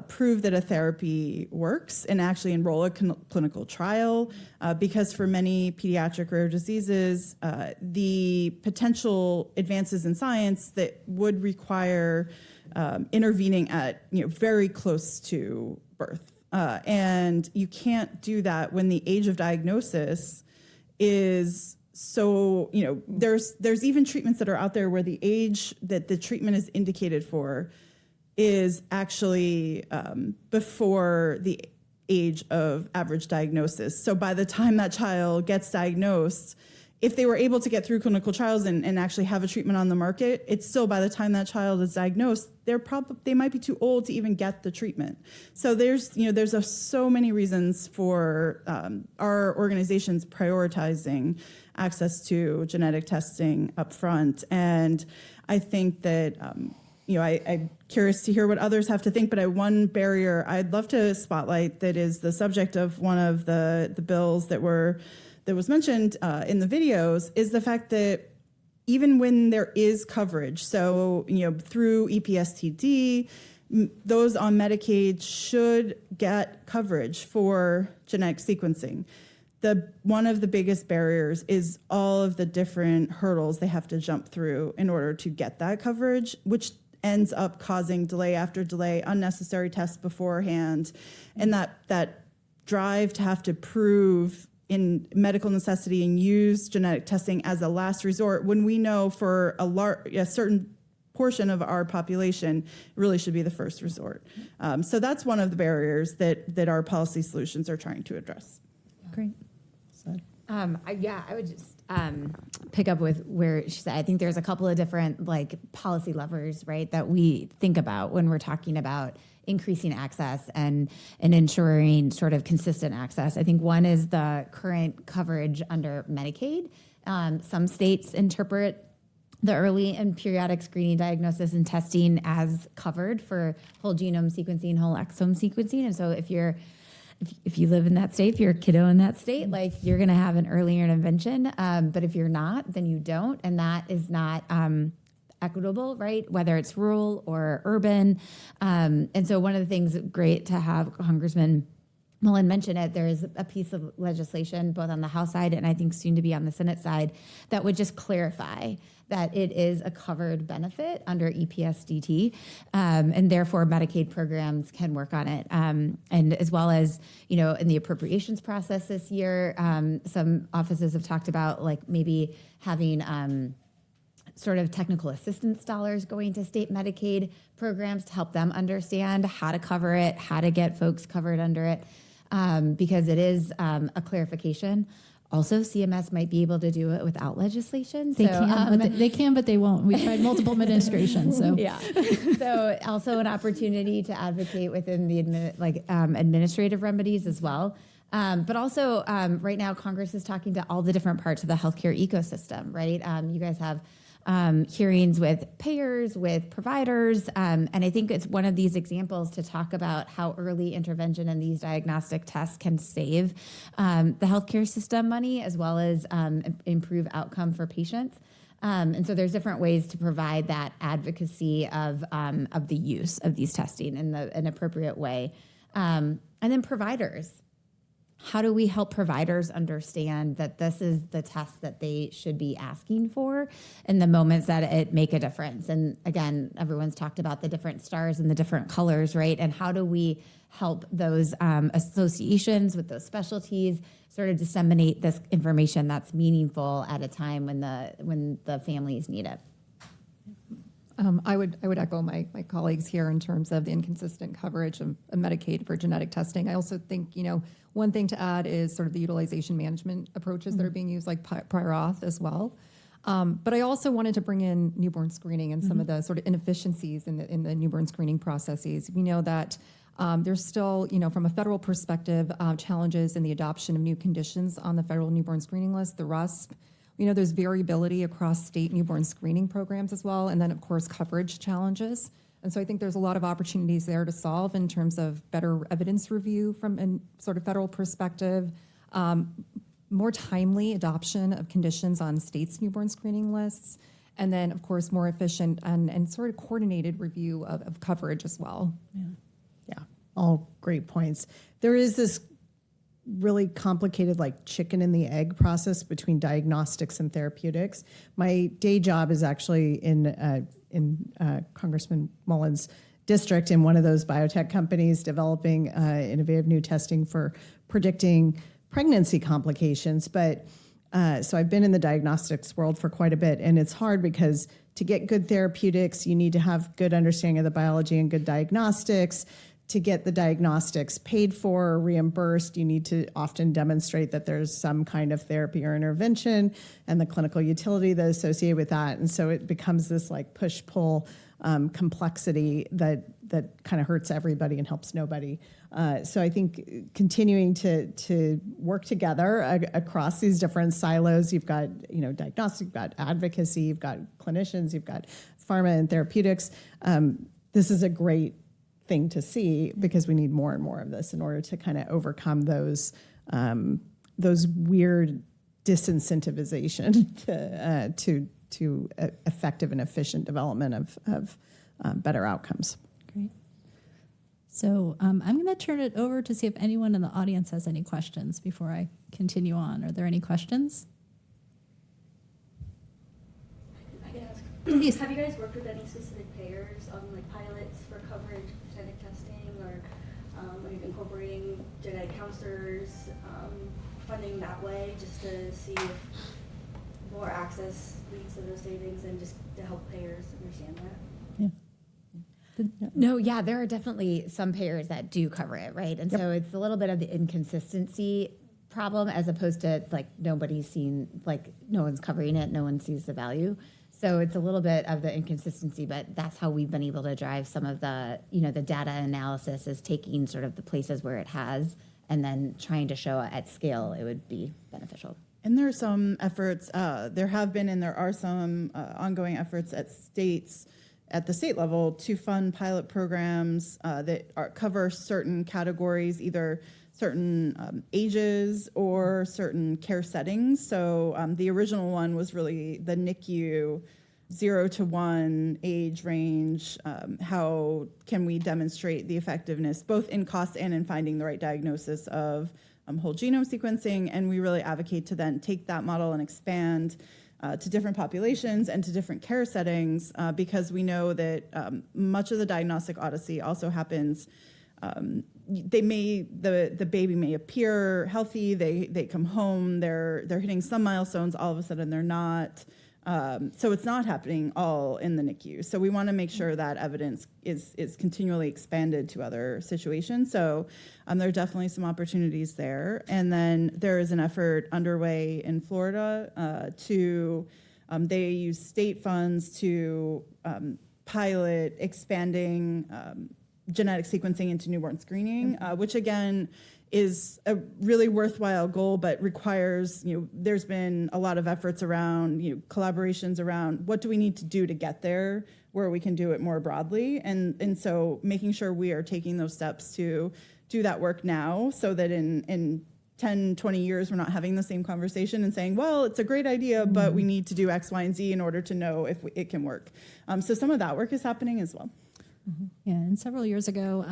prove that a therapy works and actually enroll a clinical trial, because for many pediatric rare diseases, the potential advances in science that would require intervening at very close to birth. And you can't do that when the age of diagnosis is so, there's even treatments that are out there where the age that the treatment is indicated for is actually before the age of average diagnosis. So by the time that child gets diagnosed, if they were able to get through clinical trials and actually have a treatment on the market, it's still by the time that child is diagnosed, they might be too old to even get the treatment. So there's so many reasons for our organizations prioritizing access to genetic testing up front. And I think that I'm curious to hear what others have to think, but one barrier I'd love to spotlight that is the subject of one of the bills that was mentioned in the videos is the fact that even when there is coverage, so through EPSTD, those on Medicaid should get coverage for genetic sequencing. One of the biggest barriers is all of the different hurdles they have to jump through in order to get that coverage, which ends up causing delay after delay, unnecessary tests beforehand, and that drive to have to prove in medical necessity and use genetic testing as a last resort when we know for a certain portion of our population it really should be the first resort. So that's one of the barriers that our policy solutions are trying to address. Great. I would just pick up with where she said, I think there's a couple of different policy levers, right, that we think about when we're talking about increasing access and ensuring sort of consistent access. I think one is the current coverage under Medicaid. Some states interpret the early and periodic screening, diagnosis, and testing as covered for whole genome sequencing, whole exome sequencing. And so if you live in that state, if you're a kiddo in that state, you're going to have an earlier intervention. But if you're not, then you don't. And that is not equitable, right? Whether it's rural or urban. And so one of the things great to have Congressman Mullen mention it, there is a piece of legislation both on the House side and I think soon to be on the Senate side that would just clarify that it is a covered benefit under EPSDT, and therefore Medicaid programs can work on it. And as well as, in the appropriations process this year, some offices have talked about like maybe having sort of technical assistance dollars going to state Medicaid programs to help them understand how to cover it, how to get folks covered under it, because it is a clarification. Also, CMS might be able to do it without legislation. They can, but they won't. We've tried multiple administrations. So yeah. So also an opportunity to advocate within the administrative remedies as well. But also right now, Congress is talking to all the different parts of the healthcare ecosystem, right? You guys have hearings with payers, with providers, and I think it's one of these examples to talk about how early intervention and these diagnostic tests can save the healthcare system money as well as improve outcome for patients. And so there's different ways to provide that advocacy of the use of these testing in an appropriate way. And then providers. How do we help providers understand that this is the test that they should be asking for in the moments that it make a difference? And again, everyone's talked about the different stars and the different colors, right? And how do we help those associations with those specialties sort of disseminate this information that's meaningful at a time when the families need it? I would echo my colleagues here in terms of the inconsistent coverage of Medicaid for genetic testing. I also think, one thing to add is sort of the utilization management approaches that are being used, like prior auth as well. But I also wanted to bring in newborn screening and some of the sort of inefficiencies in the newborn screening processes. We know that there's still, from a federal perspective, challenges in the adoption of new conditions on the federal newborn screening list, the RUSP. There's variability across state newborn screening programs as well, and then, of course, coverage challenges. And so I think there's a lot of opportunities there to solve in terms of better evidence review from a sort of federal perspective, more timely adoption of conditions on states' newborn screening lists, and then, of course, more efficient and sort of coordinated review of coverage as well. Yeah, all great points. There is this really complicated chicken and the egg process between diagnostics and therapeutics. My day job is actually in Congressman Mullen's district in one of those biotech companies developing innovative new testing for predicting pregnancy complications. But so I've been in the diagnostics world for quite a bit, and it's hard because to get good therapeutics, you need to have good understanding of the biology and good diagnostics. To get the diagnostics paid for or reimbursed, you need to often demonstrate that there's some kind of therapy or intervention and the clinical utility that is associated with that. And so it becomes this push-pull complexity that kind of hurts everybody and helps nobody. So I think continuing to work together across these different silos, you've got diagnostic, you've got advocacy, you've got clinicians, you've got pharma and therapeutics. This is a great thing to see because we need more and more of this in order to kind of overcome those weird disincentivization to effective and efficient development of better outcomes. Great. So I'm going to turn it over to see if anyone in the audience has any questions before I continue on. Are there any questions? I can ask. Please. Have you guys worked with any specific payers on pilots for coverage, genetic testing, or maybe incorporating genetic counselors, funding that way, just to see if more access leads to those savings and just to help payers understand that? No, yeah, there are definitely some payers that do cover it, right? And so it's a little bit of the inconsistency problem as opposed to nobody's seen, no one's covering it, no one sees the value. So it's a little bit of the inconsistency, but that's how we've been able to drive some of the, the data analysis is taking sort of the places where it has and then trying to show at scale it would be beneficial. And there are some efforts, there have been and there are some ongoing efforts at the state level to fund pilot programs that cover certain categories, either certain ages or certain care settings. So the original one was really the NICU 0 to 1 age range. How can we demonstrate the effectiveness, both in cost and in finding the right diagnosis of whole genome sequencing? And we really advocate to then take that model and expand to different populations and to different care settings, because we know that much of the diagnostic odyssey also happens. The baby may appear healthy. They come home. They're hitting some milestones. All of a sudden, they're not. So it's not happening all in the NICU. So we want to make sure that evidence is continually expanded to other situations. So there are definitely some opportunities there. And then there is an effort underway in Florida to, they use state funds to pilot expanding genetic sequencing into newborn screening, which again is a really worthwhile goal, but requires, there's been a lot of efforts around, collaborations around what do we need to do to get there where we can do it more broadly. And so making sure we are taking those steps to do that work now so that in 10, 20 years, we're not having the same conversation and saying, well, it's a great idea, but we need to do X, Y, and Z in order to know if it can work. So some of that work is happening as well. Yeah, and several years ago,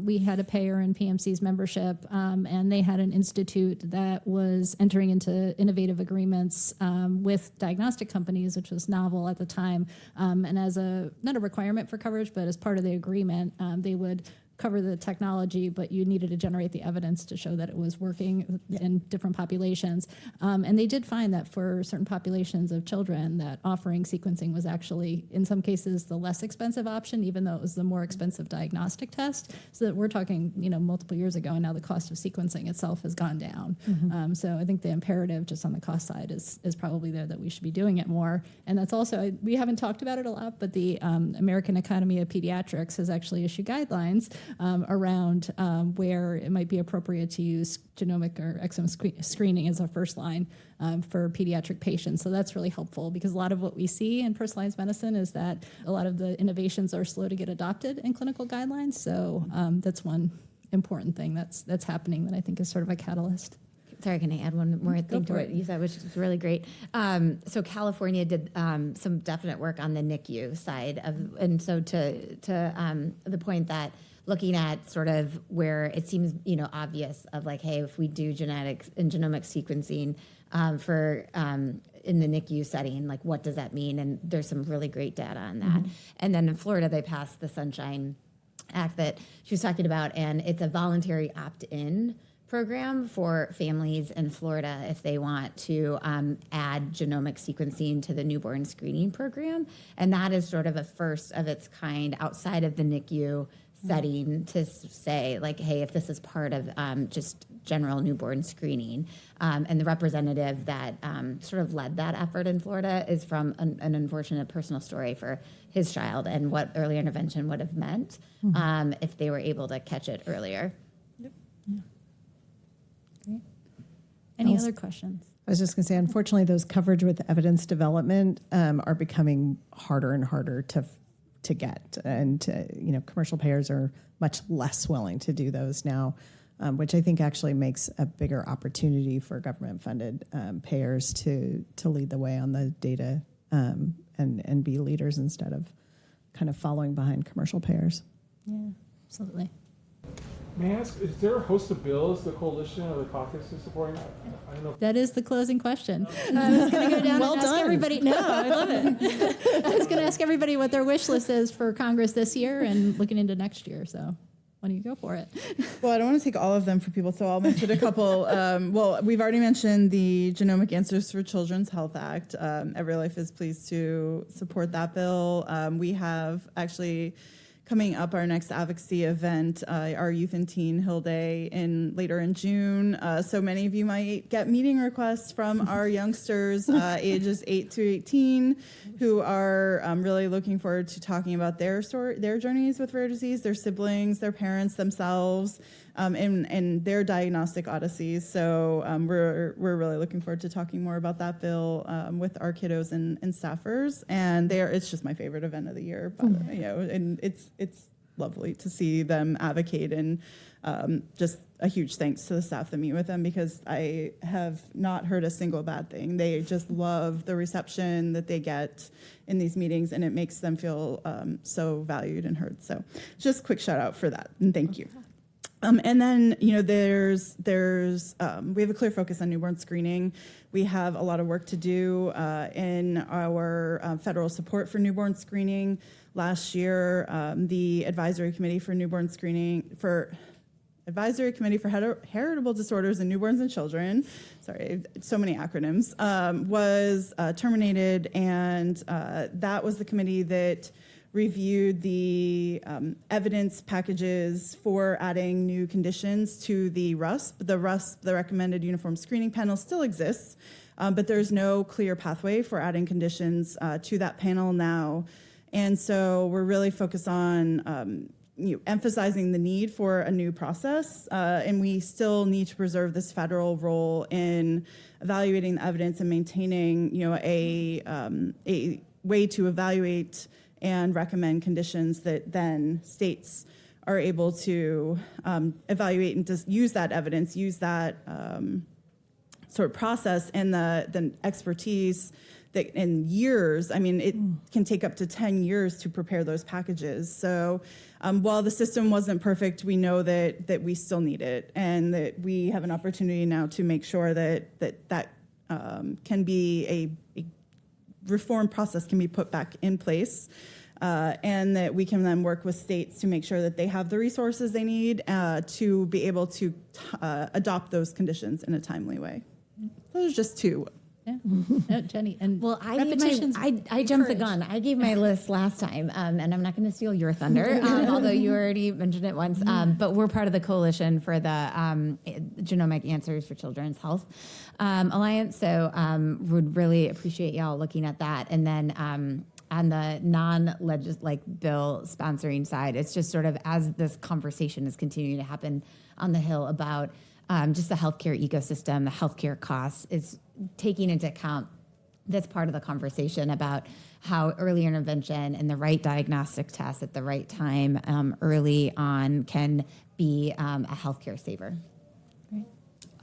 we had a payer in PMC's membership, and they had an institute that was entering into innovative agreements with diagnostic companies, which was novel at the time. And as not a requirement for coverage, but as part of the agreement, they would cover the technology, but you needed to generate the evidence to show that it was working in different populations. And they did find that for certain populations of children that offering sequencing was actually, in some cases, the less expensive option, even though it was the more expensive diagnostic test. So that we're talking, multiple years ago, and now the cost of sequencing itself has gone down. So I think the imperative just on the cost side is probably there that we should be doing it more. And that's also, we haven't talked about it a lot, but the American Academy of Pediatrics has actually issued guidelines around where it might be appropriate to use genomic or exome screening as a first line for pediatric patients. So that's really helpful because a lot of what we see in personalized medicine is that a lot of the innovations are slow to get adopted in clinical guidelines. So that's one important thing that's happening that I think is sort of a catalyst. Sorry, can I add one more thing to what you said, which is really great? So California did some definite work on the NICU side and so to the point that looking at sort of where it seems, obvious of like, hey, if we do genetics and genomic sequencing for in the NICU setting, like what does that mean? And there's some really great data on that. And then in Florida, they passed the Sunshine Act that she was talking about, and it's a voluntary opt-in program for families in Florida if they want to add genomic sequencing to the newborn screening program. And that is sort of a first of its kind outside of the NICU setting to say, like, hey, if this is part of just general newborn screening. And the representative that sort of led that effort in Florida is from an unfortunate personal story for his child and what early intervention would have meant if they were able to catch it earlier. Yep. Yeah. Great. Any other questions? I was just going to say, unfortunately, those coverage with evidence development are becoming harder and harder to get, and commercial payers are much less willing to do those now, which I think actually makes a bigger opportunity for government-funded payers to lead the way on the data and be leaders instead of kind of following behind commercial payers. Yeah, absolutely. May I ask, is there a host of bills the coalition or the caucus is supporting? I don't know. That is the closing question. I was going to go down and ask everybody. No, I love it. I was going to ask everybody what their wish list is for Congress this year and looking into next year. So why don't you go for it? Well, I don't want to take all of them for people, so I'll mention a couple. Well, we've already mentioned the Genomic Answers for Children's Health Act. Every Life is pleased to support that bill. We have actually coming up our next advocacy event, our Youth and Teen Hill Day later in June. So many of you might get meeting requests from our youngsters ages 8 to 18 who are really looking forward to talking about their journeys with rare disease, their siblings, their parents, themselves, and their diagnostic odysseys. So we're really looking forward to talking more about that bill with our kiddos and staffers. And it's just my favorite event of the year, and it's lovely to see them advocate, and just a huge thanks to the staff that meet with them, because I have not heard a single bad thing. They just love the reception that they get in these meetings, and it makes them feel so valued and heard. So just quick shout out for that, and thank you. And then, there's we have a clear focus on newborn screening. We have a lot of work to do in our federal support for newborn screening. Last year, the Advisory Committee for Heritable Disorders in Newborns and Children, sorry, so many acronyms, was terminated, and that was the committee that reviewed the evidence packages for adding new conditions to the RUSP. The Recommended Uniform Screening Panel, still exists, but there's no clear pathway for adding conditions to that panel now. And so we're really focused on emphasizing the need for a new process, and we still need to preserve this federal role in evaluating the evidence and maintaining, a way to evaluate and recommend conditions that then states are able to evaluate and just use that evidence, use that sort of process and the expertise that in years, it can take up to 10 years to prepare those packages. So while the system wasn't perfect, we know that we still need it, and that we have an opportunity now to make sure that can be a reform process can be put back in place, and that we can then work with states to make sure that they have the resources they need to be able to adopt those conditions in a timely way. Those are just two. Yeah. No, Jenny, and Well, I repetitions jumped the encouraged. gun. I gave my list last time, and I'm not going to steal your thunder, although you already mentioned it once. But we're part of the coalition for the Genomic Answers for Children's Health Alliance, so would really appreciate y'all looking at that. And then on the bill sponsoring side, it's just sort of as this conversation is continuing to happen on the Hill about just the healthcare ecosystem, the healthcare costs, is taking into account this part of the conversation about how early intervention and the right diagnostic test at the right time early on can be a healthcare saver.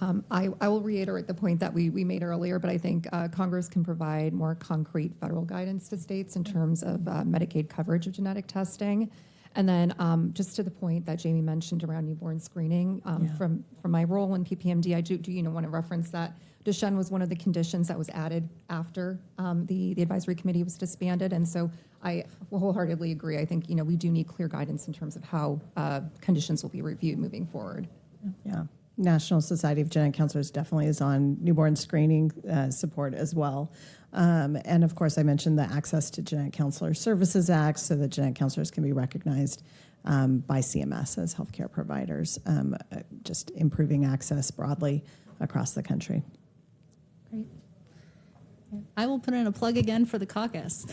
I will reiterate the point that we made earlier, but I think Congress can provide more concrete federal guidance to states in terms of Medicaid coverage of genetic testing. And then just to the point that Jamie mentioned around newborn screening, from my role in PPMD, I do want to reference that Duchenne was one of the conditions that was added after the advisory committee was disbanded. And so I wholeheartedly agree. I think, we do need clear guidance in terms of how conditions will be reviewed moving forward. Yeah. National Society of Genetic Counselors definitely is on newborn screening support as well. And of course, I mentioned the Access to Genetic Counselor Services Act, so that genetic counselors can be recognized by CMS as healthcare providers, just improving access broadly across the country. Great. I will put in a plug again for the caucus.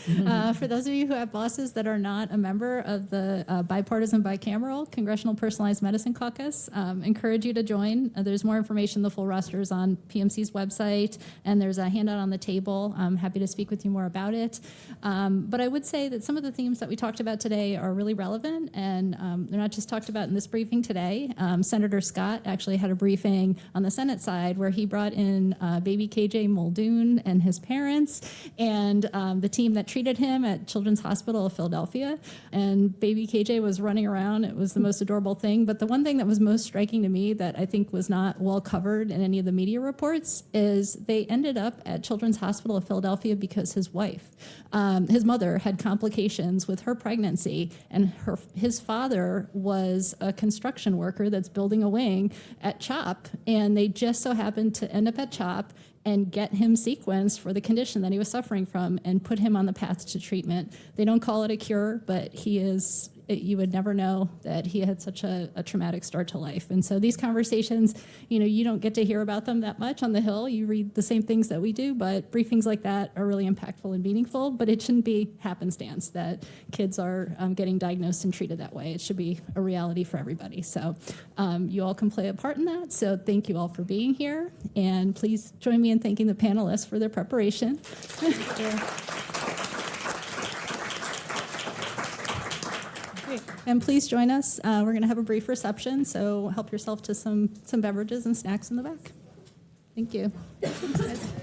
For those of you who have bosses that are not a member of the bipartisan, bicameral Congressional Personalized Medicine Caucus, encourage you to join. There's more information. The full roster is on PMC's website, and there's a handout on the table. I'm happy to speak with you more about it. But I would say that some of the themes that we talked about today are really relevant, and they're not just talked about in this briefing today. Senator Scott actually had a briefing on the Senate side where he brought in baby KJ Muldoon and his parents and the team that treated him at Children's Hospital of Philadelphia. And baby KJ was running around. It was the most adorable thing. But the one thing that was most striking to me that I think was not well covered in any of the media reports is they ended up at Children's Hospital of Philadelphia because his mother had complications with her pregnancy, and his father was a construction worker that's building a wing at CHOP, and they just so happened to end up at CHOP and get him sequenced for the condition that he was suffering from and put him on the path to treatment. They don't call it a cure, but you would never know that he had such a traumatic start to life. And so these conversations, you don't get to hear about them that much on the Hill. You read the same things that we do, but briefings like that are really impactful and meaningful, but it shouldn't be happenstance that kids are getting diagnosed and treated that way. It should be a reality for everybody. So you all can play a part in that. So thank you all for being here. And please join me in thanking the panelists for their preparation. And please join us. We're going to have a brief reception, so help yourself to some beverages and snacks in the back. Thank you. Thanks, guys.